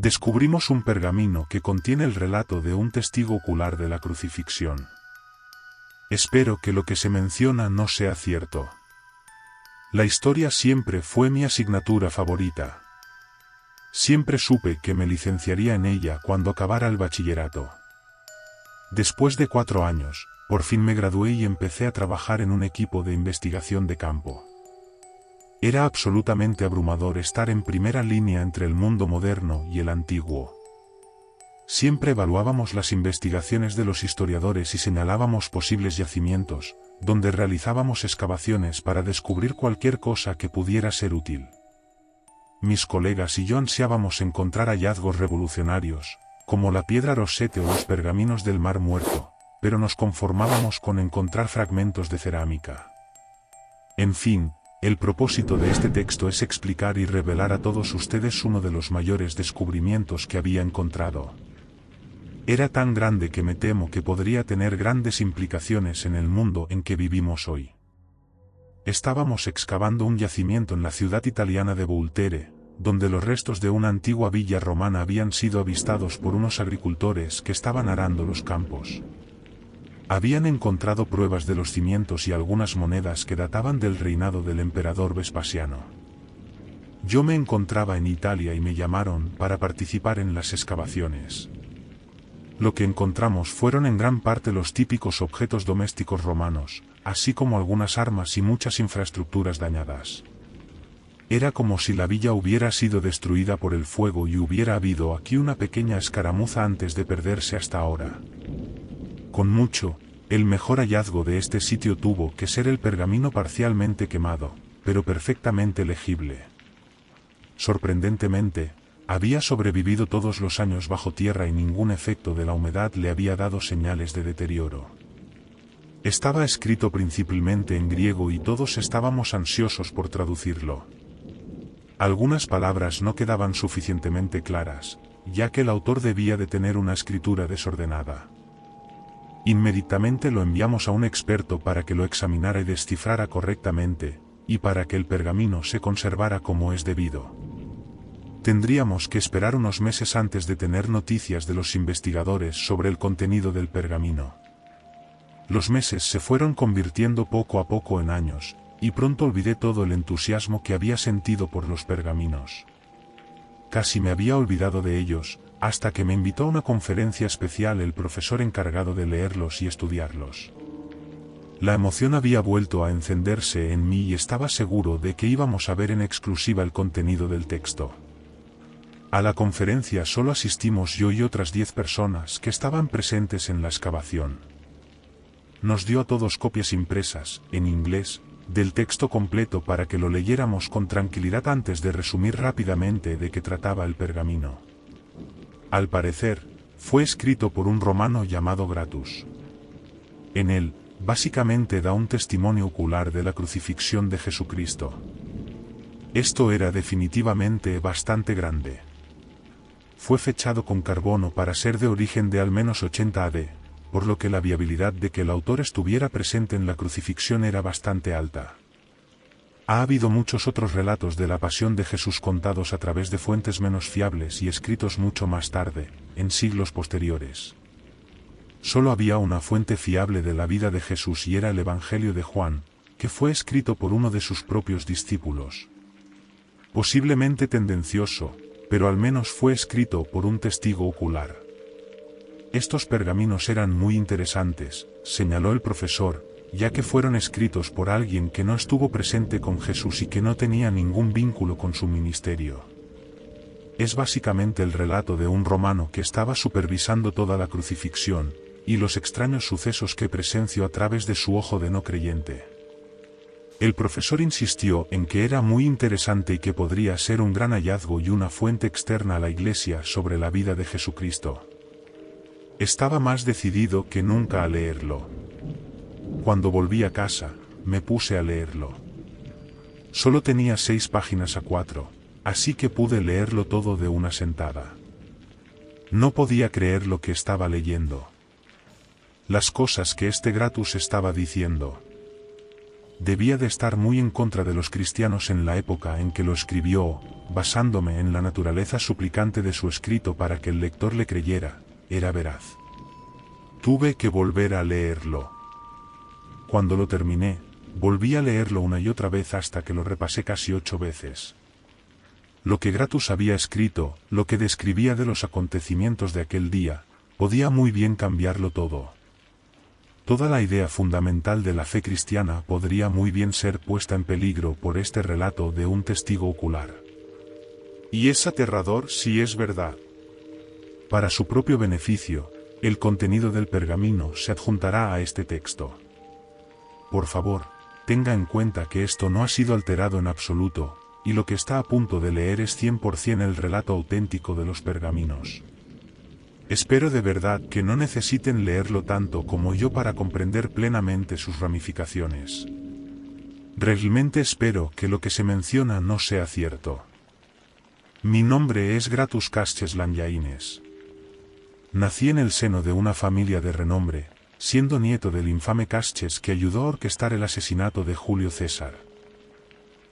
Descubrimos un pergamino que contiene el relato de un testigo ocular de la crucifixión. Espero que lo que se menciona no sea cierto. La historia siempre fue mi asignatura favorita. Siempre supe que me licenciaría en ella cuando acabara el bachillerato. Después de 4 años, por fin me gradué y empecé a trabajar en un equipo de investigación de campo. Era absolutamente abrumador estar en primera línea entre el mundo moderno y el antiguo. Siempre evaluábamos las investigaciones de los historiadores y señalábamos posibles yacimientos, donde realizábamos excavaciones para descubrir cualquier cosa que pudiera ser útil. Mis colegas y yo ansiábamos encontrar hallazgos revolucionarios, como la piedra Rosette o los pergaminos del Mar Muerto, pero nos conformábamos con encontrar fragmentos de cerámica. En fin, el propósito de este texto es explicar y revelar a todos ustedes uno de los mayores descubrimientos que había encontrado. Era tan grande que me temo que podría tener grandes implicaciones en el mundo en que vivimos hoy. Estábamos excavando un yacimiento en la ciudad italiana de Volterra, donde los restos de una antigua villa romana habían sido avistados por unos agricultores que estaban arando los campos. Habían encontrado pruebas de los cimientos y algunas monedas que databan del reinado del emperador Vespasiano. Yo me encontraba en Italia y me llamaron para participar en las excavaciones. Lo que encontramos fueron en gran parte los típicos objetos domésticos romanos, así como algunas armas y muchas infraestructuras dañadas. Era como si la villa hubiera sido destruida por el fuego y hubiera habido aquí una pequeña escaramuza antes de perderse hasta ahora. Con mucho, el mejor hallazgo de este sitio tuvo que ser el pergamino parcialmente quemado, pero perfectamente legible. Sorprendentemente, había sobrevivido todos los años bajo tierra y ningún efecto de la humedad le había dado señales de deterioro. Estaba escrito principalmente en griego y todos estábamos ansiosos por traducirlo. Algunas palabras no quedaban suficientemente claras, ya que el autor debía de tener una escritura desordenada. Inmediatamente lo enviamos a un experto para que lo examinara y descifrara correctamente, y para que el pergamino se conservara como es debido. Tendríamos que esperar unos meses antes de tener noticias de los investigadores sobre el contenido del pergamino. Los meses se fueron convirtiendo poco a poco en años, y pronto olvidé todo el entusiasmo que había sentido por los pergaminos. Casi me había olvidado de ellos, hasta que me invitó a una conferencia especial el profesor encargado de leerlos y estudiarlos. La emoción había vuelto a encenderse en mí y estaba seguro de que íbamos a ver en exclusiva el contenido del texto. A la conferencia solo asistimos yo y otras 10 personas que estaban presentes en la excavación. Nos dio a todos copias impresas, en inglés, del texto completo para que lo leyéramos con tranquilidad antes de resumir rápidamente de qué trataba el pergamino. Al parecer, fue escrito por un romano llamado Gratus. En él, básicamente da un testimonio ocular de la crucifixión de Jesucristo. Esto era definitivamente bastante grande. Fue fechado con carbono para ser de origen de al menos 80 AD, por lo que la viabilidad de que el autor estuviera presente en la crucifixión era bastante alta. Ha habido muchos otros relatos de la pasión de Jesús contados a través de fuentes menos fiables y escritos mucho más tarde, en siglos posteriores. Solo había una fuente fiable de la vida de Jesús y era el Evangelio de Juan, que fue escrito por uno de sus propios discípulos. Posiblemente tendencioso, pero al menos fue escrito por un testigo ocular. Estos pergaminos eran muy interesantes, señaló el profesor, ya que fueron escritos por alguien que no estuvo presente con Jesús y que no tenía ningún vínculo con su ministerio. Es básicamente el relato de un romano que estaba supervisando toda la crucifixión, y los extraños sucesos que presenció a través de su ojo de no creyente. El profesor insistió en que era muy interesante y que podría ser un gran hallazgo y una fuente externa a la Iglesia sobre la vida de Jesucristo. Estaba más decidido que nunca a leerlo. Cuando volví a casa, me puse a leerlo. Solo tenía 6 páginas a 4, así que pude leerlo todo de una sentada. No podía creer lo que estaba leyendo. Las cosas que este Gratus estaba diciendo. Debía de estar muy en contra de los cristianos en la época en que lo escribió, basándome en la naturaleza suplicante de su escrito para que el lector le creyera, era veraz. Tuve que volver a leerlo. Cuando lo terminé, volví a leerlo una y otra vez hasta que lo repasé casi 8 veces. Lo que Gratus había escrito, lo que describía de los acontecimientos de aquel día, podía muy bien cambiarlo todo. Toda la idea fundamental de la fe cristiana podría muy bien ser puesta en peligro por este relato de un testigo ocular. Y es aterrador si es verdad. Para su propio beneficio, el contenido del pergamino se adjuntará a este texto. Por favor, tenga en cuenta que esto no ha sido alterado en absoluto, y lo que está a punto de leer es 100% el relato auténtico de los pergaminos. Espero de verdad que no necesiten leerlo tanto como yo para comprender plenamente sus ramificaciones. Realmente espero que lo que se menciona no sea cierto. Mi nombre es Gratus Casches Lanyaines. Nací en el seno de una familia de renombre, siendo nieto del infame Casches que ayudó a orquestar el asesinato de Julio César.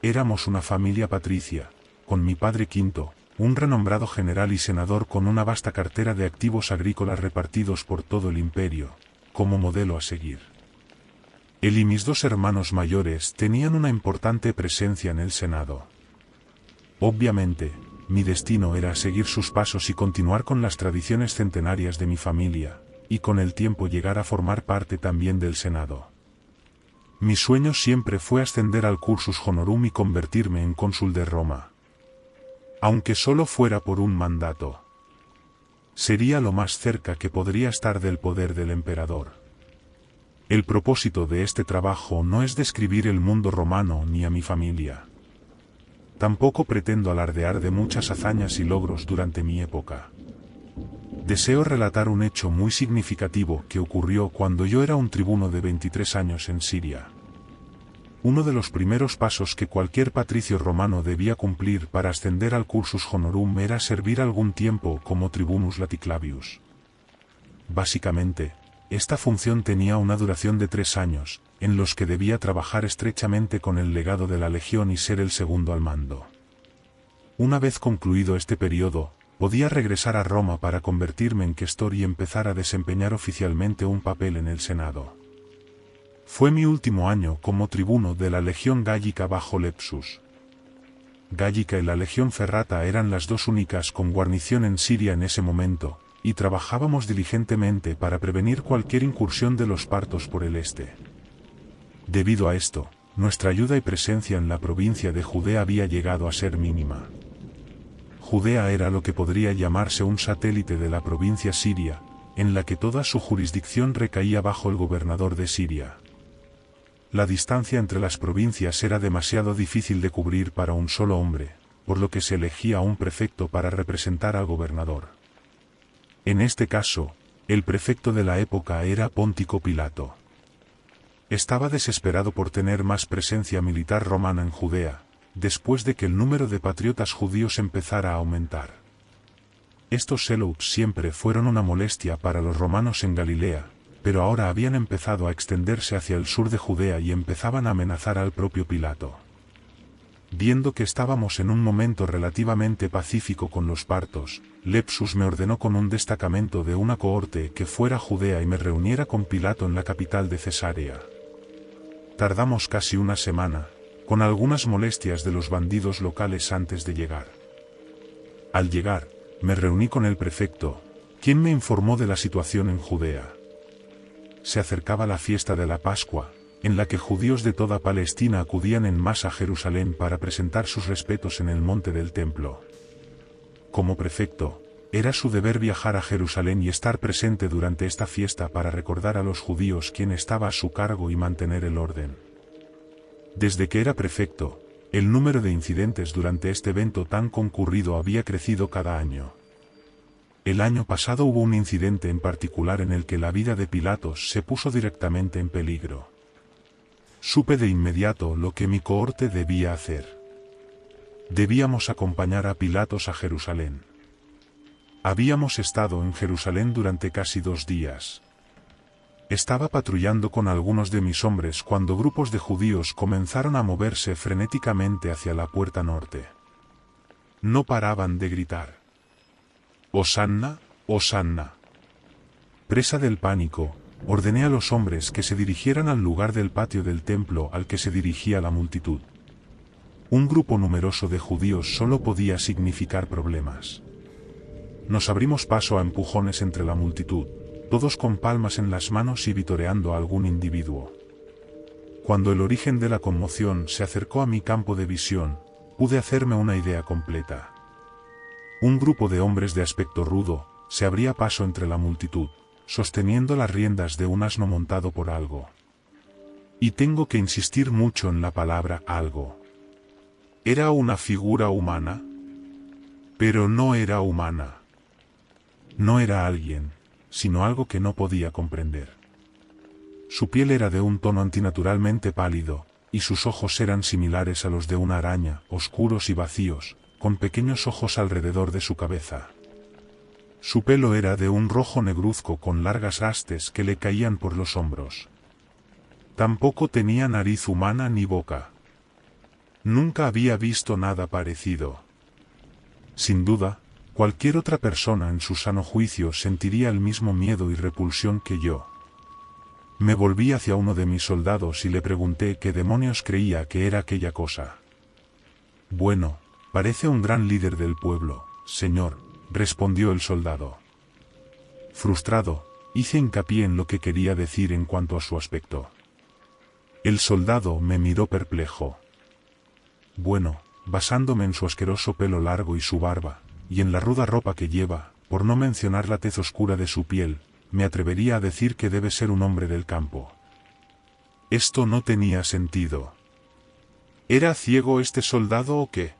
Éramos una familia patricia, con mi padre Quinto, un renombrado general y senador con una vasta cartera de activos agrícolas repartidos por todo el imperio, como modelo a seguir. Él y mis 2 hermanos mayores tenían una importante presencia en el Senado. Obviamente, mi destino era seguir sus pasos y continuar con las tradiciones centenarias de mi familia, y con el tiempo llegar a formar parte también del Senado. Mi sueño siempre fue ascender al cursus honorum y convertirme en cónsul de Roma. Aunque solo fuera por un mandato. Sería lo más cerca que podría estar del poder del emperador. El propósito de este trabajo no es describir el mundo romano ni a mi familia. Tampoco pretendo alardear de muchas hazañas y logros durante mi época. Deseo relatar un hecho muy significativo que ocurrió cuando yo era un tribuno de 23 años en Siria. Uno de los primeros pasos que cualquier patricio romano debía cumplir para ascender al cursus honorum era servir algún tiempo como tribunus laticlavius. Básicamente, esta función tenía una duración de 3 años, en los que debía trabajar estrechamente con el legado de la legión y ser el segundo al mando. Una vez concluido este periodo, podía regresar a Roma para convertirme en questor y empezar a desempeñar oficialmente un papel en el Senado. Fue mi último año como tribuno de la Legión Gallica bajo Lepsus. Gallica y la Legión Ferrata eran las 2 únicas con guarnición en Siria en ese momento, y trabajábamos diligentemente para prevenir cualquier incursión de los partos por el este. Debido a esto, nuestra ayuda y presencia en la provincia de Judea había llegado a ser mínima. Judea era lo que podría llamarse un satélite de la provincia siria, en la que toda su jurisdicción recaía bajo el gobernador de Siria. La distancia entre las provincias era demasiado difícil de cubrir para un solo hombre, por lo que se elegía a un prefecto para representar al gobernador. En este caso, el prefecto de la época era Póntico Pilato. Estaba desesperado por tener más presencia militar romana en Judea, después de que el número de patriotas judíos empezara a aumentar. Estos Seleucs siempre fueron una molestia para los romanos en Galilea, pero ahora habían empezado a extenderse hacia el sur de Judea y empezaban a amenazar al propio Pilato. Viendo que estábamos en un momento relativamente pacífico con los partos, Lepsus me ordenó con un destacamento de una cohorte que fuera a Judea y me reuniera con Pilato en la capital de Cesarea. Tardamos casi una semana, con algunas molestias de los bandidos locales antes de llegar. Al llegar, me reuní con el prefecto, quien me informó de la situación en Judea. Se acercaba la fiesta de la Pascua, en la que judíos de toda Palestina acudían en masa a Jerusalén para presentar sus respetos en el monte del templo. Como prefecto, era su deber viajar a Jerusalén y estar presente durante esta fiesta para recordar a los judíos quién estaba a su cargo y mantener el orden. Desde que era prefecto, el número de incidentes durante este evento tan concurrido había crecido cada año. El año pasado hubo un incidente en particular en el que la vida de Pilatos se puso directamente en peligro. Supe de inmediato lo que mi cohorte debía hacer. Debíamos acompañar a Pilatos a Jerusalén. Habíamos estado en Jerusalén durante casi 2 días. Estaba patrullando con algunos de mis hombres cuando grupos de judíos comenzaron a moverse frenéticamente hacia la puerta norte. No paraban de gritar: «¡Hosanna, Hosanna!». Presa del pánico, ordené a los hombres que se dirigieran al lugar del patio del templo al que se dirigía la multitud. Un grupo numeroso de judíos solo podía significar problemas. Nos abrimos paso a empujones entre la multitud, todos con palmas en las manos y vitoreando a algún individuo. Cuando el origen de la conmoción se acercó a mi campo de visión, pude hacerme una idea completa. Un grupo de hombres de aspecto rudo se abría paso entre la multitud, sosteniendo las riendas de un asno montado por algo. Y tengo que insistir mucho en la palabra algo. ¿Era una figura humana? Pero no era humana. No era alguien, sino algo que no podía comprender. Su piel era de un tono antinaturalmente pálido, y sus ojos eran similares a los de una araña, oscuros y vacíos, con pequeños ojos alrededor de su cabeza. Su pelo era de un rojo negruzco con largas hastes que le caían por los hombros. Tampoco tenía nariz humana ni boca. Nunca había visto nada parecido. Sin duda, cualquier otra persona en su sano juicio sentiría el mismo miedo y repulsión que yo. Me volví hacia uno de mis soldados y le pregunté qué demonios creía que era aquella cosa. «Bueno, parece un gran líder del pueblo, señor», respondió el soldado. Frustrado, hice hincapié en lo que quería decir en cuanto a su aspecto. El soldado me miró perplejo. «Bueno, basándome en su asqueroso pelo largo y su barba, y en la ruda ropa que lleva, por no mencionar la tez oscura de su piel, me atrevería a decir que debe ser un hombre del campo». Esto no tenía sentido. ¿Era ciego este soldado o qué?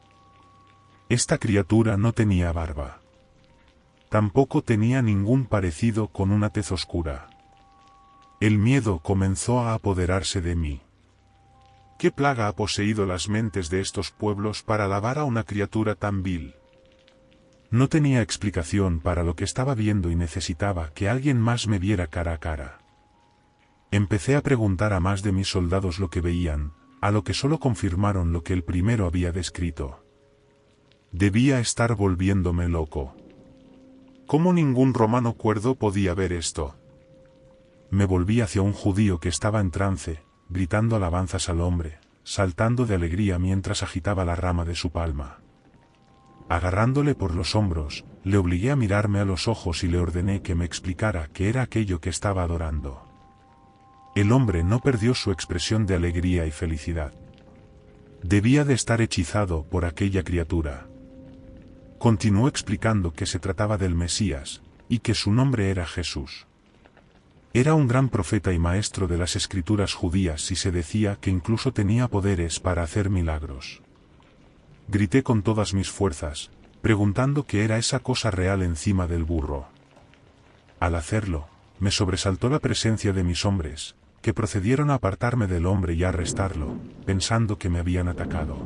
Esta criatura no tenía barba. Tampoco tenía ningún parecido con una tez oscura. El miedo comenzó a apoderarse de mí. ¿Qué plaga ha poseído las mentes de estos pueblos para alabar a una criatura tan vil? No tenía explicación para lo que estaba viendo y necesitaba que alguien más me viera cara a cara. Empecé a preguntar a más de mis soldados lo que veían, a lo que solo confirmaron lo que el primero había descrito. Debía estar volviéndome loco. ¿Cómo ningún romano cuerdo podía ver esto? Me volví hacia un judío que estaba en trance, gritando alabanzas al hombre, saltando de alegría mientras agitaba la rama de su palma. Agarrándole por los hombros, le obligué a mirarme a los ojos y le ordené que me explicara qué era aquello que estaba adorando. El hombre no perdió su expresión de alegría y felicidad. Debía de estar hechizado por aquella criatura. Continuó explicando que se trataba del Mesías, y que su nombre era Jesús. Era un gran profeta y maestro de las escrituras judías y se decía que incluso tenía poderes para hacer milagros. Grité con todas mis fuerzas, preguntando qué era esa cosa real encima del burro. Al hacerlo, me sobresaltó la presencia de mis hombres, que procedieron a apartarme del hombre y a arrestarlo, pensando que me habían atacado.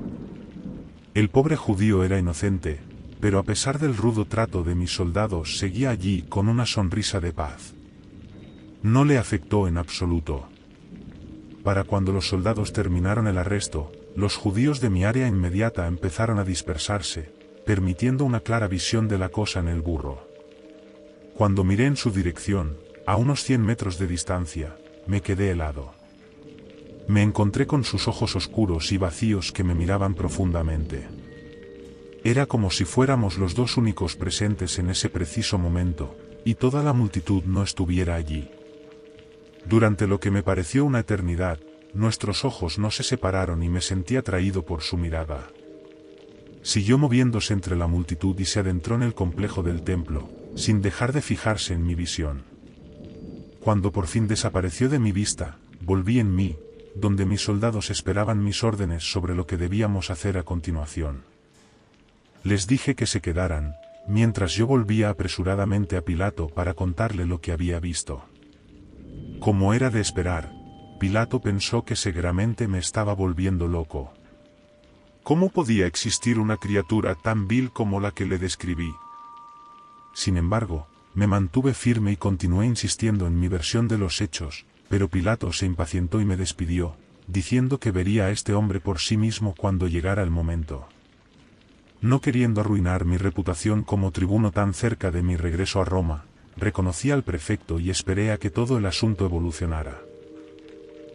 El pobre judío era inocente, pero a pesar del rudo trato de mis soldados seguía allí con una sonrisa de paz. No le afectó en absoluto. Para cuando los soldados terminaron el arresto, los judíos de mi área inmediata empezaron a dispersarse, permitiendo una clara visión de la cosa en el burro. Cuando miré en su dirección, a unos 100 metros de distancia, me quedé helado. Me encontré con sus ojos oscuros y vacíos que me miraban profundamente. Era como si fuéramos los dos únicos presentes en ese preciso momento, y toda la multitud no estuviera allí. Durante lo que me pareció una eternidad, nuestros ojos no se separaron y me sentí atraído por su mirada. Siguió moviéndose entre la multitud y se adentró en el complejo del templo, sin dejar de fijarse en mi visión. Cuando por fin desapareció de mi vista, volví en mí, donde mis soldados esperaban mis órdenes sobre lo que debíamos hacer a continuación. Les dije que se quedaran, mientras yo volvía apresuradamente a Pilato para contarle lo que había visto. Como era de esperar, Pilato pensó que seguramente me estaba volviendo loco. ¿Cómo podía existir una criatura tan vil como la que le describí? Sin embargo, Me mantuve firme y continué insistiendo en mi versión de los hechos, pero Pilato se impacientó y me despidió, diciendo que vería a este hombre por sí mismo cuando llegara el momento. No queriendo arruinar mi reputación como tribuno tan cerca de mi regreso a Roma, reconocí al prefecto y esperé a que todo el asunto evolucionara.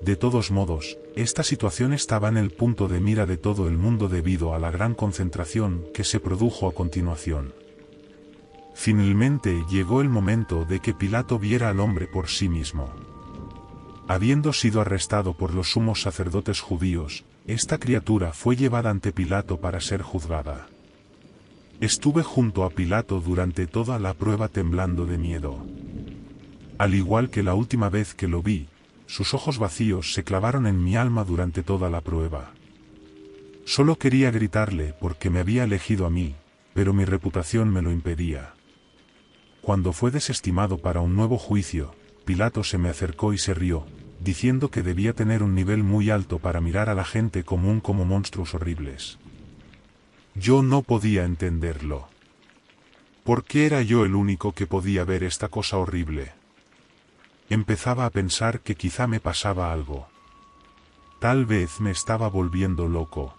De todos modos, esta situación estaba en el punto de mira de todo el mundo debido a la gran concentración que se produjo a continuación. Finalmente llegó el momento de que Pilato viera al hombre por sí mismo. Habiendo sido arrestado por los sumos sacerdotes judíos, esta criatura fue llevada ante Pilato para ser juzgada. Estuve junto a Pilato durante toda la prueba temblando de miedo. Al igual que la última vez que lo vi, sus ojos vacíos se clavaron en mi alma durante toda la prueba. Solo quería gritarle porque me había elegido a mí, pero mi reputación me lo impedía. Cuando fue desestimado para un nuevo juicio, Pilato se me acercó y se rió, diciendo que debía tener un nivel muy alto para mirar a la gente común como monstruos horribles. Yo no podía entenderlo. ¿Por qué era yo el único que podía ver esta cosa horrible? Empezaba a pensar que quizá me pasaba algo. Tal vez me estaba volviendo loco.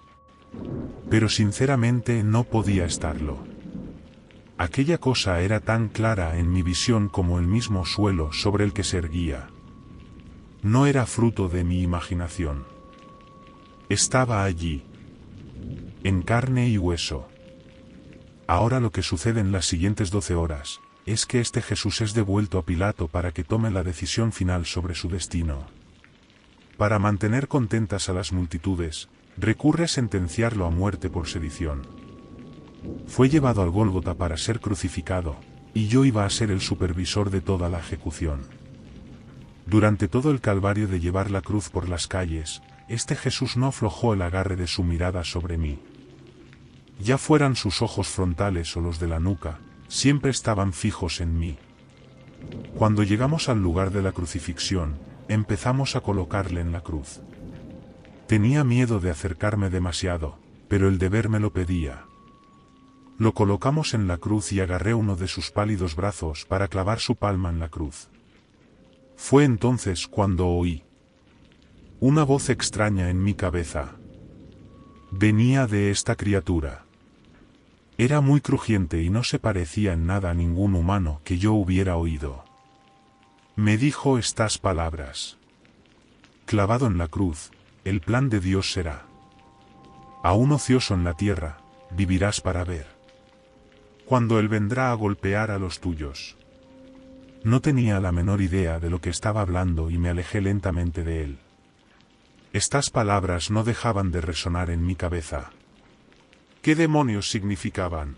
Pero sinceramente no podía estarlo. Aquella cosa era tan clara en mi visión como el mismo suelo sobre el que se erguía. No era fruto de mi imaginación. Estaba allí, en carne y hueso. Ahora lo que sucede en las siguientes 12 horas, es que este Jesús es devuelto a Pilato para que tome la decisión final sobre su destino. Para mantener contentas a las multitudes, recurre a sentenciarlo a muerte por sedición. Fue llevado al Gólgota para ser crucificado, y yo iba a ser el supervisor de toda la ejecución. Durante todo el calvario de llevar la cruz por las calles, este Jesús no aflojó el agarre de su mirada sobre mí. Ya fueran sus ojos frontales o los de la nuca, siempre estaban fijos en mí. Cuando llegamos al lugar de la crucifixión, empezamos a colocarle en la cruz. Tenía miedo de acercarme demasiado, pero el deber me lo pedía. Lo colocamos en la cruz y agarré uno de sus pálidos brazos para clavar su palma en la cruz. Fue entonces cuando oí una voz extraña en mi cabeza. Venía de esta criatura. Era muy crujiente y no se parecía en nada a ningún humano que yo hubiera oído. Me dijo estas palabras: clavado en la cruz, el plan de Dios será. Aún ocioso en la tierra, vivirás para ver cuando Él vendrá a golpear a los tuyos. No tenía la menor idea de lo que estaba hablando y me alejé lentamente de él. Estas palabras no dejaban de resonar en mi cabeza. ¿Qué demonios significaban?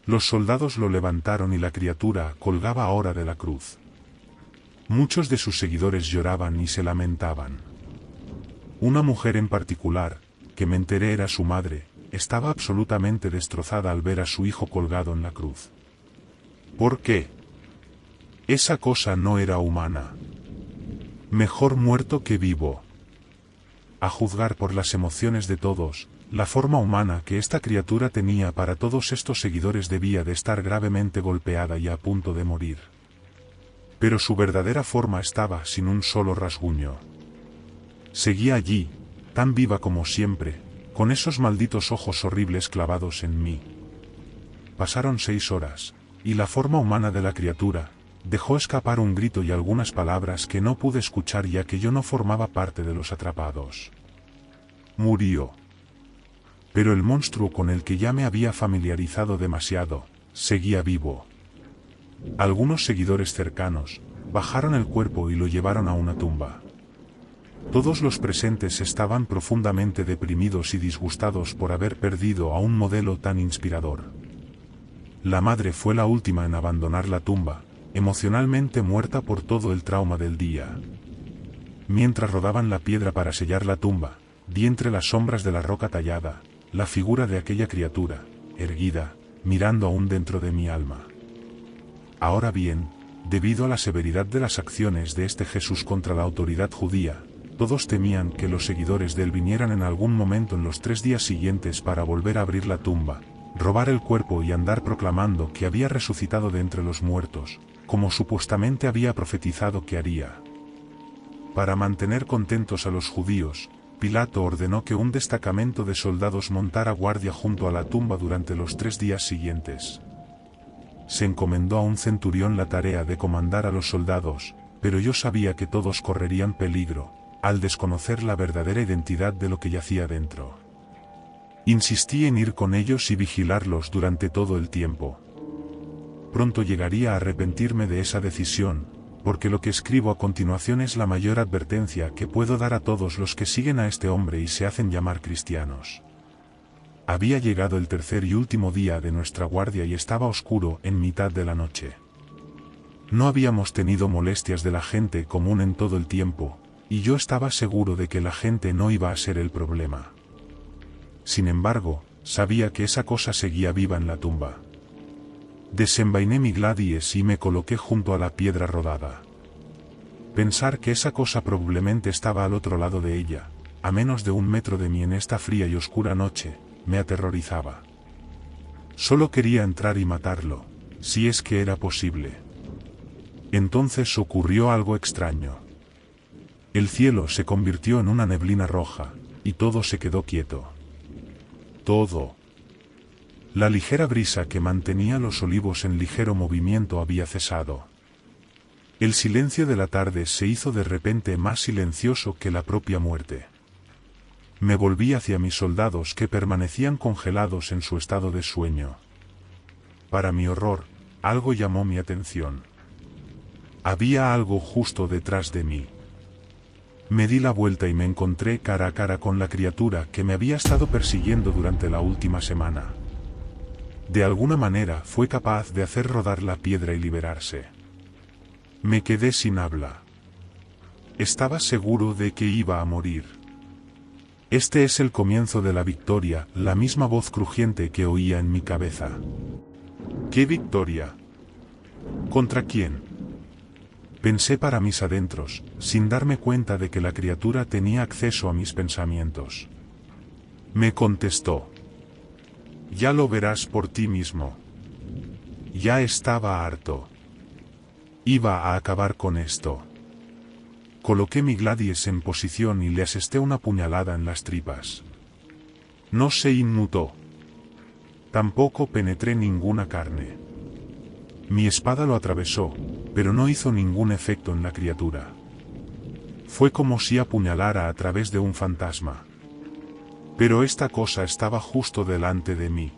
Los soldados lo levantaron y la criatura colgaba ahora de la cruz. Muchos de sus seguidores lloraban y se lamentaban. Una mujer en particular, que me enteré era su madre, estaba absolutamente destrozada al ver a su hijo colgado en la cruz. ¿Por qué? Esa cosa no era humana. Mejor muerto que vivo. A juzgar por las emociones de todos, la forma humana que esta criatura tenía para todos estos seguidores debía de estar gravemente golpeada y a punto de morir. Pero su verdadera forma estaba sin un solo rasguño. Seguía allí, tan viva como siempre, con esos malditos ojos horribles clavados en mí. Pasaron 6 horas, y la forma humana de la criatura dejó escapar un grito y algunas palabras que no pude escuchar ya que yo no formaba parte de los atrapados. Murió. Pero el monstruo con el que ya me había familiarizado demasiado, seguía vivo. Algunos seguidores cercanos bajaron el cuerpo y lo llevaron a una tumba. Todos los presentes estaban profundamente deprimidos y disgustados por haber perdido a un modelo tan inspirador. La madre fue la última en abandonar la tumba, emocionalmente muerta por todo el trauma del día. Mientras rodaban la piedra para sellar la tumba, vi entre las sombras de la roca tallada, la figura de aquella criatura, erguida, mirando aún dentro de mi alma. Ahora bien, debido a la severidad de las acciones de este Jesús contra la autoridad judía, todos temían que los seguidores de él vinieran en algún momento en los 3 días siguientes para volver a abrir la tumba, robar el cuerpo y andar proclamando que había resucitado de entre los muertos, como supuestamente había profetizado que haría. Para mantener contentos a los judíos, Pilato ordenó que un destacamento de soldados montara guardia junto a la tumba durante los 3 días siguientes. Se encomendó a un centurión la tarea de comandar a los soldados, pero yo sabía que todos correrían peligro, al desconocer la verdadera identidad de lo que yacía dentro. Insistí en ir con ellos y vigilarlos durante todo el tiempo. Pronto llegaría a arrepentirme de esa decisión, porque lo que escribo a continuación es la mayor advertencia que puedo dar a todos los que siguen a este hombre y se hacen llamar cristianos. Había llegado el tercer y último día de nuestra guardia y estaba oscuro en mitad de la noche. No habíamos tenido molestias de la gente común en todo el tiempo, y yo estaba seguro de que la gente no iba a ser el problema. Sin embargo, sabía que esa cosa seguía viva en la tumba. Desenvainé mi gladies y me coloqué junto a la piedra rodada. Pensar que esa cosa probablemente estaba al otro lado de ella, a menos de 1 metro de mí en esta fría y oscura noche, me aterrorizaba. Solo quería entrar y matarlo, si es que era posible. Entonces ocurrió algo extraño. El cielo se convirtió en una neblina roja, y todo se quedó quieto. Todo. La ligera brisa que mantenía los olivos en ligero movimiento había cesado. El silencio de la tarde se hizo de repente más silencioso que la propia muerte. Me volví hacia mis soldados que permanecían congelados en su estado de sueño. Para mi horror, algo llamó mi atención. Había algo justo detrás de mí. Me di la vuelta y me encontré cara a cara con la criatura que me había estado persiguiendo durante la última semana. De alguna manera fue capaz de hacer rodar la piedra y liberarse. Me quedé sin habla. Estaba seguro de que iba a morir. Este es el comienzo de la victoria, la misma voz crujiente que oía en mi cabeza. ¿Qué victoria? ¿Contra quién? Pensé para mis adentros, sin darme cuenta de que la criatura tenía acceso a mis pensamientos. Me contestó. Ya lo verás por ti mismo. Ya estaba harto. Iba a acabar con esto. Coloqué mi gladies en posición y le asesté una puñalada en las tripas. No se inmutó. Tampoco penetré ninguna carne. Mi espada lo atravesó, pero no hizo ningún efecto en la criatura. Fue como si apuñalara a través de un fantasma. Pero esta cosa estaba justo delante de mí.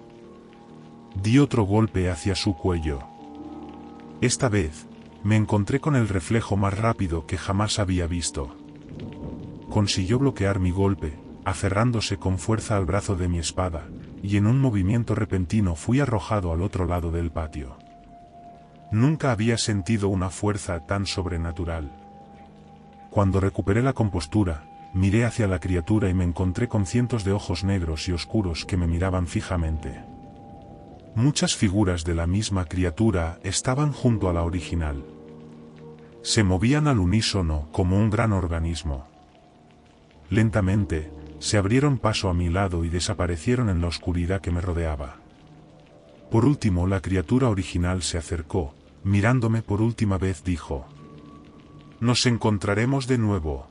Di otro golpe hacia su cuello. Esta vez, me encontré con el reflejo más rápido que jamás había visto. Consiguió bloquear mi golpe, aferrándose con fuerza al brazo de mi espada, y en un movimiento repentino fui arrojado al otro lado del patio. Nunca había sentido una fuerza tan sobrenatural. Cuando recuperé la compostura, miré hacia la criatura y me encontré con cientos de ojos negros y oscuros que me miraban fijamente. Muchas figuras de la misma criatura estaban junto a la original. Se movían al unísono como un gran organismo. Lentamente, se abrieron paso a mi lado y desaparecieron en la oscuridad que me rodeaba. Por último, la criatura original se acercó, mirándome por última vez dijo: «Nos encontraremos de nuevo».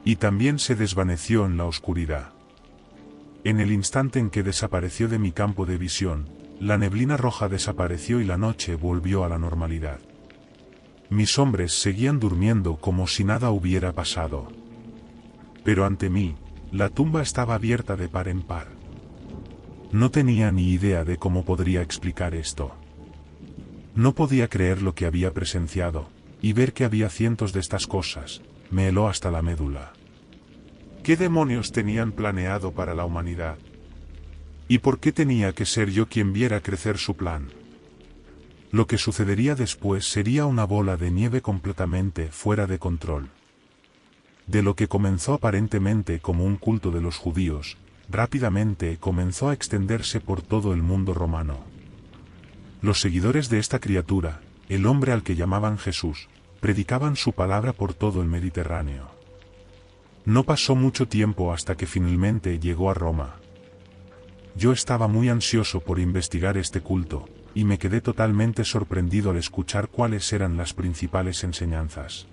Y también se desvaneció en la oscuridad. En el instante en que desapareció de mi campo de visión, la neblina roja desapareció y la noche volvió a la normalidad. Mis hombres seguían durmiendo como si nada hubiera pasado. Pero ante mí, la tumba estaba abierta de par en par. No tenía ni idea de cómo podría explicar esto. No podía creer lo que había presenciado, y ver que había cientos de estas cosas, me heló hasta la médula. ¿Qué demonios tenían planeado para la humanidad? ¿Y por qué tenía que ser yo quien viera crecer su plan? Lo que sucedería después sería una bola de nieve completamente fuera de control. De lo que comenzó aparentemente como un culto de los judíos, rápidamente comenzó a extenderse por todo el mundo romano. Los seguidores de esta criatura, el hombre al que llamaban Jesús, predicaban su palabra por todo el Mediterráneo. No pasó mucho tiempo hasta que finalmente llegó a Roma. Yo estaba muy ansioso por investigar este culto, y me quedé totalmente sorprendido al escuchar cuáles eran las principales enseñanzas.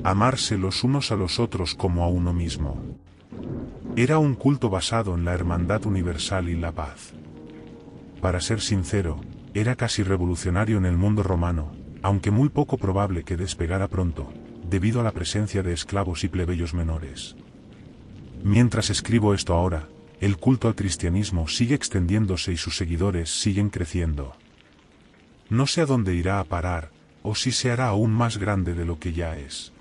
Amarse los unos a los otros como a uno mismo. Era un culto basado en la hermandad universal y la paz. Para ser sincero, era casi revolucionario en el mundo romano, aunque muy poco probable que despegara pronto, debido a la presencia de esclavos y plebeyos menores. Mientras escribo esto ahora, el culto al cristianismo sigue extendiéndose y sus seguidores siguen creciendo. No sé a dónde irá a parar, o si se hará aún más grande de lo que ya es.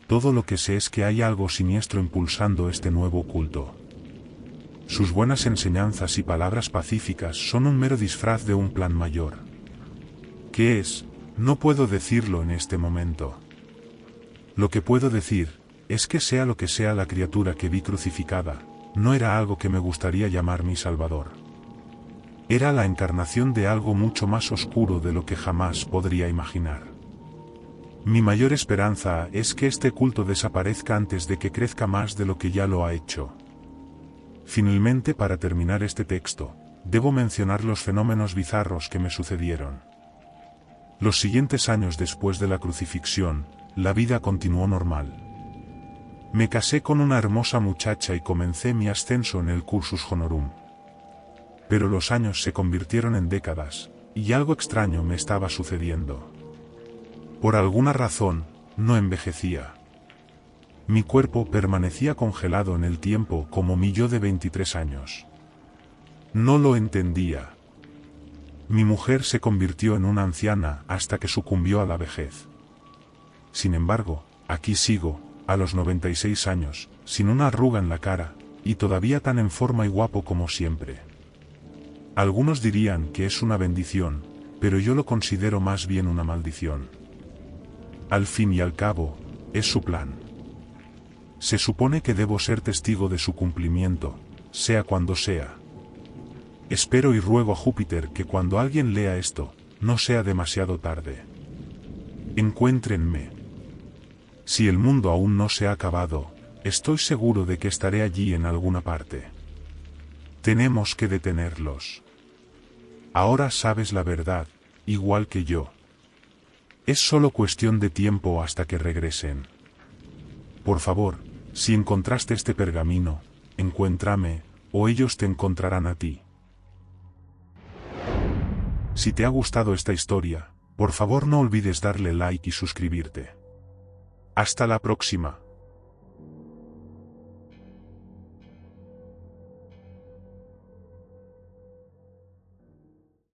Todo lo que sé es que hay algo siniestro impulsando este nuevo culto. Sus buenas enseñanzas y palabras pacíficas son un mero disfraz de un plan mayor. ¿Qué es? No puedo decirlo en este momento. Lo que puedo decir es que sea lo que sea la criatura que vi crucificada, no era algo que me gustaría llamar mi Salvador. Era la encarnación de algo mucho más oscuro de lo que jamás podría imaginar. Mi mayor esperanza es que este culto desaparezca antes de que crezca más de lo que ya lo ha hecho. Finalmente, para terminar este texto, debo mencionar los fenómenos bizarros que me sucedieron. Los siguientes años después de la crucifixión, la vida continuó normal. Me casé con una hermosa muchacha y comencé mi ascenso en el cursus honorum. Pero los años se convirtieron en décadas, y algo extraño me estaba sucediendo. Por alguna razón, no envejecía. Mi cuerpo permanecía congelado en el tiempo como mi yo de 23 años. No lo entendía. Mi mujer se convirtió en una anciana hasta que sucumbió a la vejez. Sin embargo, aquí sigo, a los 96 años, sin una arruga en la cara, y todavía tan en forma y guapo como siempre. Algunos dirían que es una bendición, pero yo lo considero más bien una maldición. Al fin y al cabo, es su plan. Se supone que debo ser testigo de su cumplimiento, sea cuando sea. Espero y ruego a Júpiter que cuando alguien lea esto, no sea demasiado tarde. Encuéntrenme. Si el mundo aún no se ha acabado, estoy seguro de que estaré allí en alguna parte. Tenemos que detenerlos. Ahora sabes la verdad, igual que yo. Es solo cuestión de tiempo hasta que regresen. Por favor, si encontraste este pergamino, encuéntrame, o ellos te encontrarán a ti. Si te ha gustado esta historia, por favor no olvides darle like y suscribirte. Hasta la próxima.